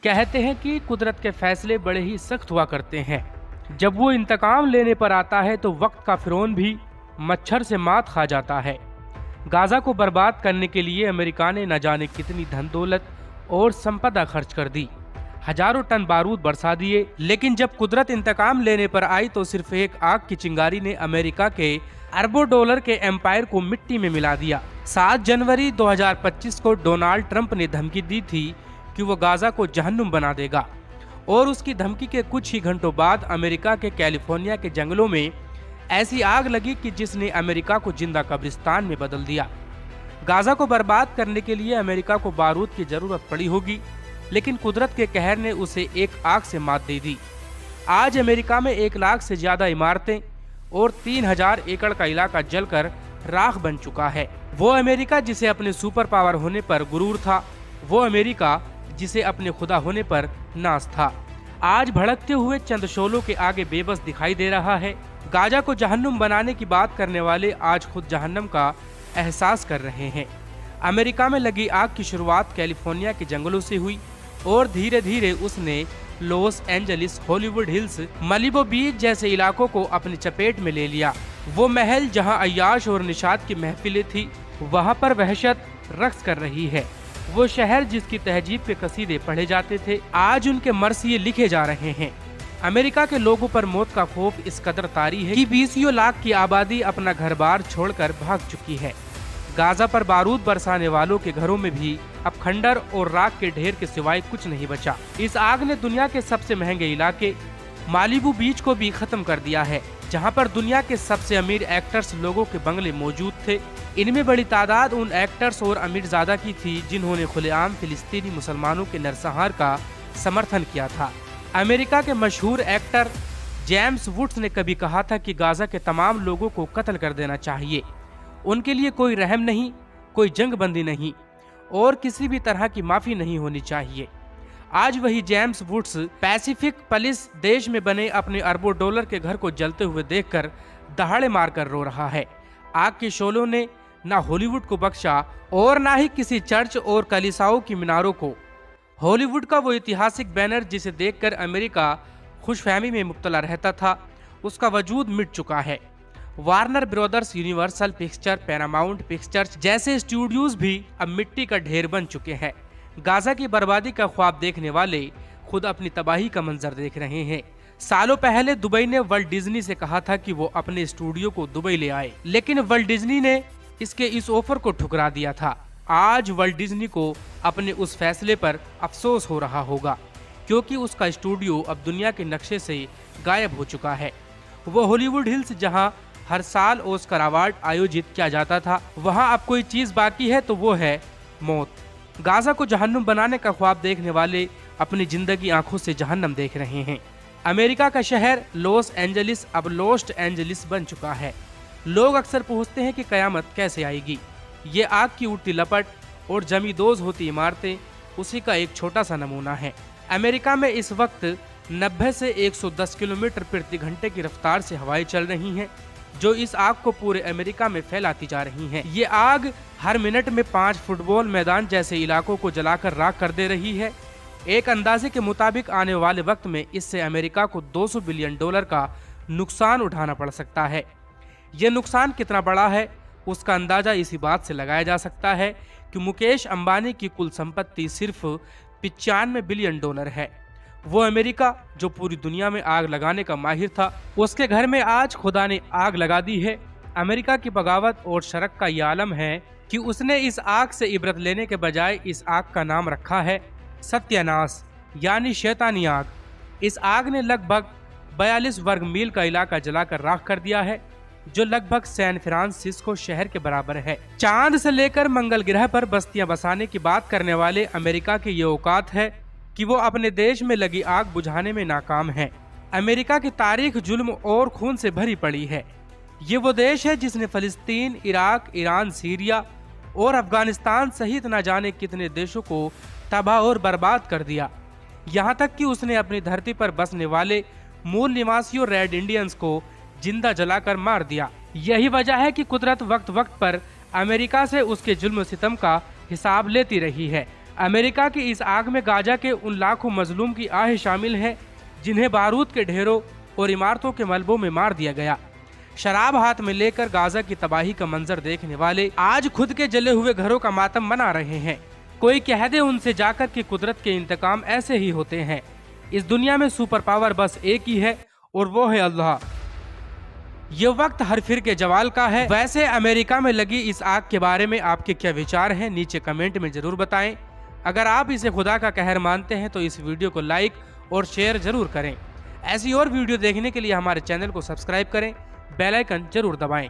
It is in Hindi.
कहते हैं कि कुदरत के फैसले बड़े ही सख्त हुआ करते हैं। जब वो इंतकाम लेने पर आता है तो वक्त का फिरौन भी मच्छर से मात खा जाता है। गाजा को बर्बाद करने के लिए अमेरिका ने न जाने कितनी धन दौलत और संपदा खर्च कर दी, हजारों टन बारूद बरसा दिए, लेकिन जब कुदरत इंतकाम लेने पर आई तो सिर्फ एक आग की चिंगारी ने अमेरिका के अरबों डॉलर के एम्पायर को मिट्टी में मिला दिया। 7 जनवरी 2025 को डोनाल्ड ट्रंप ने धमकी दी थी कि वो गाजा को जहन्नुम बना देगा, और उसकी धमकी के कुछ ही घंटों बाद अमेरिका के कैलिफोर्निया के जंगलों में ऐसी आग लगी कि जिसने अमेरिका को जिंदा कब्रिस्तान में बदल दिया। गाजा को बर्बाद करने के लिए अमेरिका को बारूद की जरूरत पड़ी होगी, लेकिन कुदरत के कहर ने उसे एक आग से मात दे दी। आज अमेरिका में 1 लाख से ज्यादा इमारतें और 3000 एकड़ का इलाका जलकर राख बन चुका है। वो अमेरिका जिसे अपने सुपर पावर होने पर गुरूर था, वो अमेरिका जिसे अपने खुदा होने पर नाज था, आज भड़कते हुए चंद शोलों के आगे बेबस दिखाई दे रहा है। गाजा को जहन्नुम बनाने की बात करने वाले आज खुद जहन्नम का एहसास कर रहे हैं। अमेरिका में लगी आग की शुरुआत कैलिफोर्निया के जंगलों से हुई और धीरे धीरे उसने लॉस एंजलिस, हॉलीवुड हिल्स, मलिबो बीच जैसे इलाकों को अपनी चपेट में ले लिया। वो महल जहां अय्याश और निशात की महफिलें थी, वहां पर वहशत रक्स कर रही है। वो शहर जिसकी तहजीब के कसीदे पढ़े जाते थे, आज उनके मरसिये लिखे जा रहे हैं। अमेरिका के लोगों पर मौत का खौफ इस कदर तारी है कि 20 लाख की आबादी अपना घर बार छोड़कर भाग चुकी है। गाजा पर बारूद बरसाने वालों के घरों में भी अब खंडर और राख के ढेर के सिवाय कुछ नहीं बचा। इस आग ने दुनिया के सबसे महंगे इलाके मालिबू बीच को भी खत्म कर दिया है, जहां पर दुनिया के सबसे अमीर एक्टर्स लोगों के बंगले मौजूद थे। इनमें बड़ी तादाद उन एक्टर्स और अमीरजादा की थी जिन्होंने खुलेआम फिलिस्तीनी मुसलमानों के नरसंहार का समर्थन किया था। अमेरिका के मशहूर एक्टर जेम्स वुड्स ने कभी कहा था कि गाजा के तमाम लोगों को कत्ल कर देना चाहिए। उनके लिए कोई रहम नहीं, कोई जंगबंदी नहीं और किसी भी तरह की माफी नहीं होनी चाहिए। आज वही जेम्स वुड्स पैसिफिक पलिस देश में बने अपने अरबों डॉलर के घर को जलते हुए देखकर दहाड़े मारकर रो रहा है। आग के शोलों ने न हॉलीवुड को बख्शा और न ही किसी चर्च और कलीसियाओं की मीनारों को। हॉलीवुड का वो ऐतिहासिक बैनर जिसे देखकर अमेरिका खुशफहमी में मुब्तला रहता था, उसका वजूद मिट चुका है। Warner brothers, universal picture, Paramount pictures जैसे स्टूडियोज भी अब मिट्टी का ढेर बन चुके हैं। गाजा की बर्बादी का ख्वाब देखने वाले खुद अपनी तबाही का मंजर देख रहे हैं। सालों पहले दुबई ने वर्ल्ड डिज्नी से कहा था कि वो अपने स्टूडियो को दुबई ले आए, लेकिन वर्ल्ड डिज्नी ने इसके इस ऑफर को ठुकरा दिया था। आज वर्ल्ड डिज्नी को अपने उस फैसले पर अफसोस हो रहा होगा, क्योंकि उसका स्टूडियो अब दुनिया के नक्शे से गायब हो चुका है। वो हॉलीवुड हिल्स जहां हर साल ऑस्कर अवार्ड आयोजित किया जाता था, वहां अब कोई चीज बाकी है तो वो है मौत। गाजा को जहन्नुम बनाने का ख्वाब देखने वाले अपनी जिंदगी आंखों से जहन्नम देख रहे हैं। अमेरिका का शहर लॉस एंजलिस अब लॉस्ट एंजलिस बन चुका है। लोग अक्सर पूछते हैं कि कयामत कैसे आएगी। ये आग की उड़ती लपट और जमींदोज होती इमारतें उसी का एक छोटा सा नमूना है। अमेरिका में इस वक्त 90 से 110 किलोमीटर प्रति घंटे की रफ्तार से हवाएं चल रही हैं, जो इस आग को पूरे अमेरिका में फैलाती जा रही हैं। ये आग हर मिनट में 5 फुटबॉल मैदान जैसे इलाकों को जलाकर राख कर दे रही है। एक अंदाजे के मुताबिक आने वाले वक्त में इससे अमेरिका को $200 बिलियन का नुकसान उठाना पड़ सकता है। ये नुकसान कितना बड़ा है उसका अंदाजा इसी बात से लगाया जा सकता है कि मुकेश अंबानी की कुल संपत्ति सिर्फ $95 बिलियन है। वो अमेरिका जो पूरी दुनिया में आग लगाने का माहिर था, उसके घर में आज खुदा ने आग लगा दी है। अमेरिका की बगावत और शरक का ये आलम है कि उसने इस आग से इबरत लेने के बजाय इस आग का नाम रखा है सत्यानाश, यानी शैतानी आग। इस आग ने लगभग 42 वर्ग मील का इलाका जलाकर राख कर दिया है, जो लगभग सैन फ्रांसिस्को शहर के बराबर है। चांद से लेकर मंगल ग्रह पर बस्तियां बसाने की बात करने वाले अमेरिका की ये औकात है कि वो अपने देश में लगी आग बुझाने में नाकाम है। अमेरिका की तारीख जुल्म और खून से भरी पड़ी है। ये वो देश है जिसने फलस्तीन, इराक, ईरान, सीरिया और अफगानिस्तान सहित न जाने कितने देशों को तबाह और बर्बाद कर दिया। यहाँ तक कि उसने अपनी धरती पर बसने वाले मूल निवासियों रेड इंडियंस को जिंदा जलाकर मार दिया। यही वजह है कि कुदरत वक्त वक्त पर अमेरिका से उसके जुल्म सितम का हिसाब लेती रही है। अमेरिका की इस आग में गाजा के उन लाखों मजलूम की आहें शामिल है जिन्हें बारूद के ढेरों और इमारतों के मलबों में मार दिया गया। शराब हाथ में लेकर गाजा की तबाही का मंजर देखने वाले आज खुद के जले हुए घरों का मातम मना रहे हैं। कोई कह दे उनसे जाकर कि कुदरत के इंतकाम ऐसे ही होते हैं। इस दुनिया में सुपर पावर बस एक ही है और वो है अल्लाह। ये वक्त हर फिर के जवाल का है। वैसे अमेरिका में लगी इस आग के बारे में आपके क्या विचार हैं, नीचे कमेंट में जरूर बताएं। अगर आप इसे खुदा का कहर मानते हैं तो इस वीडियो को लाइक और शेयर जरूर करें। ऐसी और वीडियो देखने के लिए हमारे चैनल को सब्सक्राइब करें, बेल आइकन जरूर दबाएं।